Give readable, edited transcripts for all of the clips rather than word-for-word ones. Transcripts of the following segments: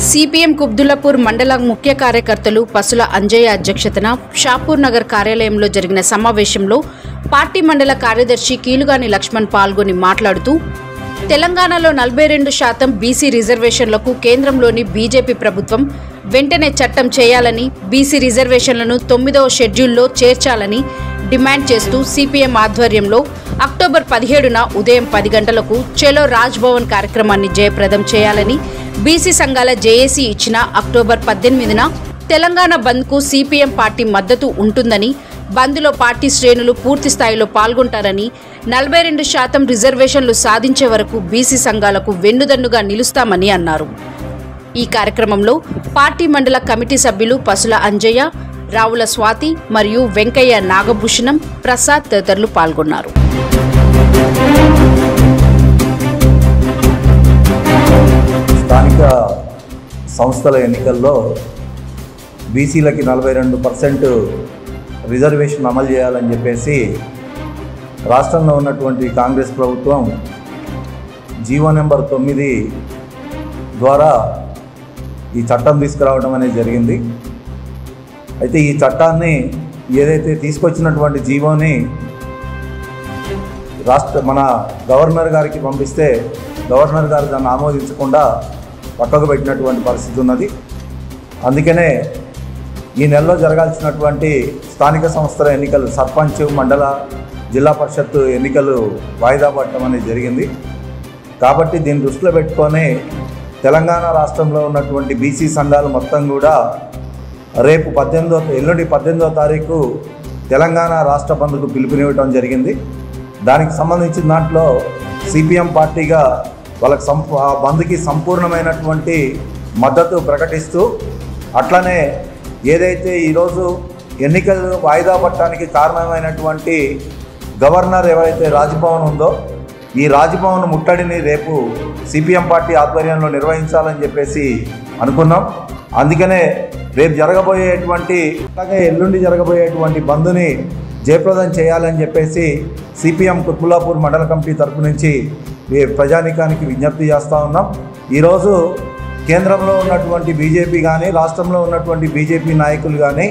CPM Qutbullapur మండల ముఖ్య కార్యకర్తలు పసుల అంజయ్య అధ్యక్షతన షాపూర్ నగర్ కార్యాలయంలో జరిగిన సమావేశంలో పార్టీ మండల కార్యదర్శి కీలుగాని లక్ష్మణ్ పాల్గొని మాట్లాడుతూ తెలంగాణలో 42% బీసీ రిజర్వేషన్లకు కేంద్రంలోని బీజేపీ ప్రభుత్వం వెంటనే చట్టం చేయాలని, బీసీ రిజర్వేషన్లను 9వ షెడ్యూల్లో చేర్చాలని డిమాండ్ చేస్తూ సిపిఎం ఆధ్వర్యంలో అక్టోబర్ 17న ఉదయం 10 గంటలకు చలో రాజ్ భవన్ కార్యక్రమాన్ని జయప్రదం చేయాలని, బీసీ సంఘాల జేఏసీ ఇచ్చిన అక్టోబర్ 18న తెలంగాణ బంద్కు సిపిఎం పార్టీ మద్దతు ఉంటుందని, బంద్లో పార్టీ శ్రేణులు పూర్తి స్థాయిలో పాల్గొంటారని, 42% రిజర్వేషన్లు సాధించే వరకు బీసీ సంఘాలకు వెన్నుదన్నుగా నిలుస్తామని అన్నారు. ఈ కార్యక్రమంలో పార్టీ మండల కమిటీ సభ్యులు పసుల అంజయ్య, రావుల స్వాతి మరియు వెంకయ్య నాగభూషణం, ప్రసాద్ తదితరులు పాల్గొన్నారు. స్థానిక సంస్థల ఎన్నికల్లో బీసీలకి 42% రిజర్వేషన్ అమలు చేయాలని చెప్పేసి రాష్ట్రంలో ఉన్నటువంటి కాంగ్రెస్ ప్రభుత్వం జీవో నెంబర్ 9 ద్వారా ఈ చట్టం తీసుకురావడం అనేది జరిగింది. అయితే ఈ చట్టాన్ని ఏదైతే తీసుకొచ్చినటువంటి జీవోని మన గవర్నర్ గారికి పంపిస్తే గవర్నర్ గారు దాన్ని ఆమోదించకుండా పక్కకు పెట్టినటువంటి పరిస్థితి ఉన్నది. అందుకనే ఈ నెలలో జరగాల్సినటువంటి స్థానిక సంస్థల ఎన్నికలు, సర్పంచ్, మండల, జిల్లా పరిషత్తు ఎన్నికలు వాయిదా పడటం అనేది జరిగింది. కాబట్టి దీన్ని దృష్టిలో పెట్టుకొని తెలంగాణ రాష్ట్రంలో ఉన్నటువంటి బీసీ సంఘాలు మొత్తం కూడా రేపు ఎల్లుండి 18వ తారీఖు తెలంగాణ రాష్ట్ర బంద్కు పిలుపునివ్వడం జరిగింది. దానికి సంబంధించిన దాంట్లో సిపిఎం పార్టీగా వాళ్ళకి ఆ బంద్కి సంపూర్ణమైనటువంటి మద్దతు ప్రకటిస్తూ, అట్లనే ఏదైతే ఈరోజు ఎన్నికలు వాయిదా పట్టడానికి కారణమైనటువంటి గవర్నర్ ఎవరైతే రాజ్భవన్ ఉందో, ఈ రాజ్భవన్ ముట్టడిని రేపు సిపిఎం పార్టీ ఆధ్వర్యంలో నిర్వహించాలని చెప్పేసి అనుకున్నాం. అందుకనే రేపు అలాగే ఎల్లుండి జరగబోయేటువంటి బంద్ని జయప్రదం చేయాలని చెప్పేసి సిపిఎం కుత్బుల్లాపూర్ మండల కమిటీ తరపు నుంచి ప్రజానీకానికి విజ్ఞప్తి చేస్తూ ఉన్నాం. ఈరోజు కేంద్రంలో ఉన్నటువంటి బీజేపీ కానీ, రాష్ట్రంలో ఉన్నటువంటి బీజేపీ నాయకులు కానీ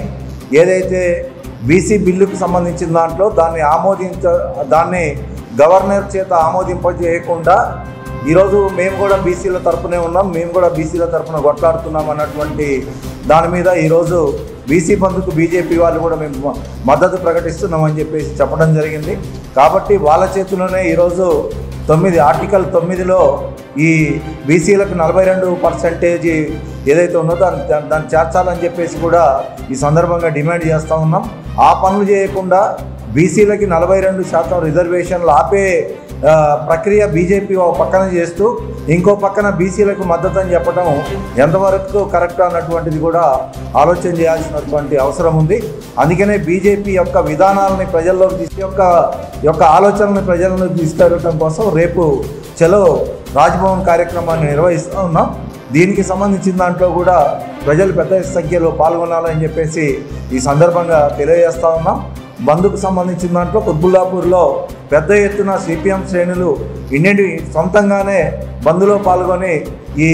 ఏదైతే బీసీ బిల్లుకు సంబంధించిన దాంట్లో దాన్ని గవర్నర్ చేత ఆమోదింపజేయకుండా ఈరోజు మేము కూడా బీసీల తరపునే ఉన్నాం, మేము కూడా బీసీల తరపున కొట్లాడుతున్నాం అన్నటువంటి దాని మీద ఈరోజు బీసీ బంద్కు బీజేపీ వాళ్ళు కూడా మేము మద్దతు ప్రకటిస్తున్నామని చెప్పేసి చెప్పడం జరిగింది. కాబట్టి వాళ్ళ చేతిలోనే ఈరోజు ఆర్టికల్ 9లో ఈ బీసీలకు 42% ఏదైతే ఉన్నదో దాన్ని చేర్చాలని చెప్పేసి కూడా ఈ సందర్భంగా డిమాండ్ చేస్తూ ఉన్నాం. ఆ పనులు చేయకుండా బీసీలకి 42% రిజర్వేషన్లు ఆపే ప్రక్రియ బీజేపీ ఒక పక్కన చేస్తూ ఇంకో పక్కన బీసీలకు మద్దతు అని చెప్పడం ఎంతవరకు కరెక్ట్ అన్నటువంటిది కూడా ఆలోచన చేయాల్సినటువంటి అవసరం ఉంది. అందుకనే బీజేపీ యొక్క విధానాలని ప్రజల్లోకి యొక్క ఆలోచనలను ప్రజలను తీసుకెళ్ళడం కోసం రేపు చలో రాజ్భవన్ కార్యక్రమాన్ని నిర్వహిస్తూ ఉన్నాం. దీనికి సంబంధించిన దాంట్లో కూడా ప్రజలు పెద్ద సంఖ్యలో పాల్గొనాలని చెప్పేసి ఈ సందర్భంగా తెలియజేస్తూ ఉన్నాం. బంద్కు సంబంధించిన దాంట్లో కుత్బుల్లాపూర్లో పెద్ద ఎత్తున సిపిఎం శ్రేణులు సొంతంగానే బంద్లో పాల్గొని ఈ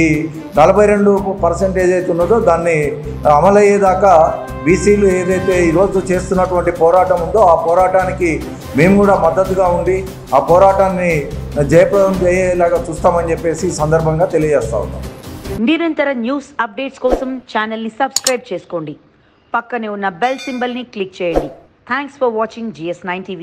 42% ఏదైతే ఉన్నదో దాన్ని అమలయ్యేదాకా బీసీలు ఏదైతే ఈరోజు చేస్తున్నటువంటి పోరాటం ఉందో ఆ పోరాటానికి మేము కూడా మద్దతుగా ఉండి ఆ పోరాటాన్ని జయప్రదం అయ్యేలాగా చూస్తామని చెప్పేసి ఈ సందర్భంగా తెలియజేస్తా ఉన్నాం. నిరంతర న్యూస్ అప్డేట్స్ కోసం ఛానల్ని సబ్స్క్రైబ్ చేసుకోండి. పక్కనే ఉన్న బెల్ సింబల్ని క్లిక్ చేయండి. Thanks for watching GS9 TV.